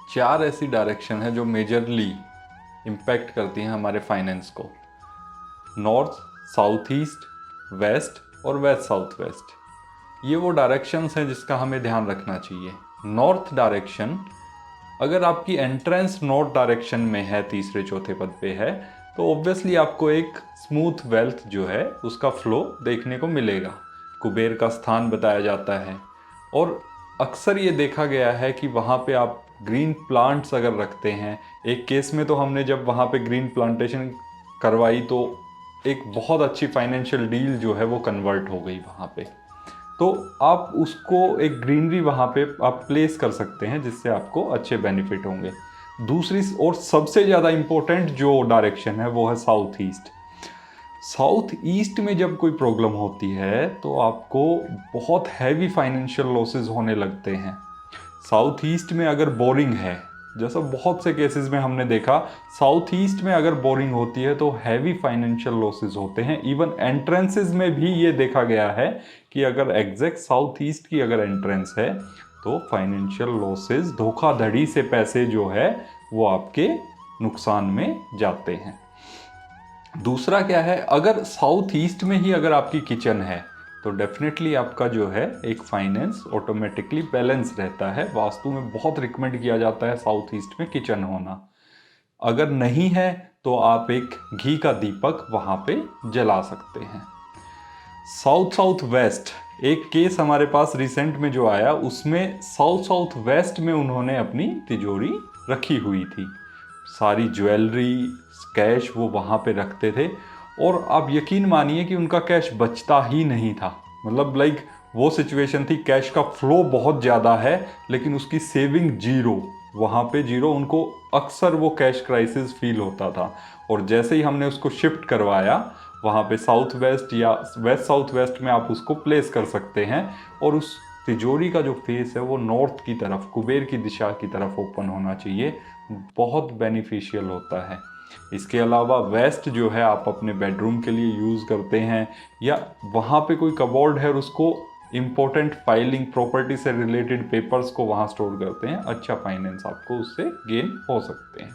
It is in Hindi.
चार ऐसी डायरेक्शन है जो मेजरली इम्पैक्ट करती हैं हमारे फाइनेंस को। नॉर्थ, साउथ ईस्ट, वेस्ट और वेस्ट साउथ वेस्ट। ये वो डायरेक्शंस हैं जिसका हमें ध्यान रखना चाहिए। नॉर्थ डायरेक्शन, अगर आपकी एंट्रेंस नॉर्थ डायरेक्शन में है, तीसरे चौथे पद पे है, तो ऑब्वियसली आपको एक स्मूथ वेल्थ जो है उसका फ्लो देखने को मिलेगा। कुबेर का स्थान बताया जाता है और अक्सर ये देखा गया है कि वहाँ पे आप ग्रीन प्लांट्स अगर रखते हैं, एक केस में तो हमने जब वहाँ पे ग्रीन प्लांटेशन करवाई तो एक बहुत अच्छी फाइनेंशियल डील जो है वो कन्वर्ट हो गई वहाँ पे। तो आप उसको एक ग्रीनरी वहाँ पे आप प्लेस कर सकते हैं जिससे आपको अच्छे बेनिफिट होंगे। दूसरी और सबसे ज़्यादा इम्पोर्टेंट जो डायरेक्शन है वो है साउथ ईस्ट। साउथ ईस्ट में जब कोई प्रॉब्लम होती है तो आपको बहुत हैवी फाइनेंशियल लॉसेस होने लगते हैं। साउथ ईस्ट में अगर बोरिंग है, जैसा बहुत से केसेस में हमने देखा, साउथ ईस्ट में अगर बोरिंग होती है तो हैवी फाइनेंशियल लॉसेस होते हैं। इवन एंट्रेंसेस में भी ये देखा गया है कि अगर एग्जैक्ट साउथ ईस्ट की अगर एंट्रेंस है तो फाइनेंशियल लॉसेस, धोखाधड़ी से पैसे जो है वो आपके नुकसान में जाते हैं। दूसरा क्या है, अगर साउथ ईस्ट में ही अगर आपकी किचन है तो डेफिनेटली आपका जो है एक फाइनेंस ऑटोमेटिकली बैलेंस रहता है। वास्तु में बहुत रिकमेंड किया जाता है साउथ ईस्ट में किचन होना। अगर नहीं है तो आप एक घी का दीपक वहां पे जला सकते हैं। साउथ साउथ वेस्ट, एक केस हमारे पास रिसेंट में जो आया उसमें साउथ साउथ वेस्ट में उन्होंने अपनी तिजोरी रखी हुई थी। सारी ज्वेलरी, कैश वो वहाँ पे रखते थे और आप यकीन मानिए कि उनका कैश बचता ही नहीं था। मतलब लाइक वो सिचुएशन थी, कैश का फ्लो बहुत ज़्यादा है लेकिन उसकी सेविंग जीरो, वहाँ पे जीरो। उनको अक्सर वो कैश क्राइसिस फील होता था और जैसे ही हमने उसको शिफ्ट करवाया वहाँ पे साउथ वेस्ट या वेस्ट साउथ वेस्ट में आप उसको प्लेस कर सकते हैं और उस तिजोरी का जो फेस है वो नॉर्थ की तरफ, कुबेर की दिशा की तरफ ओपन होना चाहिए। बहुत बेनिफिशियल होता है। इसके अलावा वेस्ट जो है आप अपने बेडरूम के लिए यूज़ करते हैं या वहाँ पे कोई कबोर्ड है और उसको इम्पोर्टेंट फाइलिंग, प्रॉपर्टी से रिलेटेड पेपर्स को वहाँ स्टोर करते हैं, अच्छा फाइनेंस आपको उससे गेन हो सकते हैं।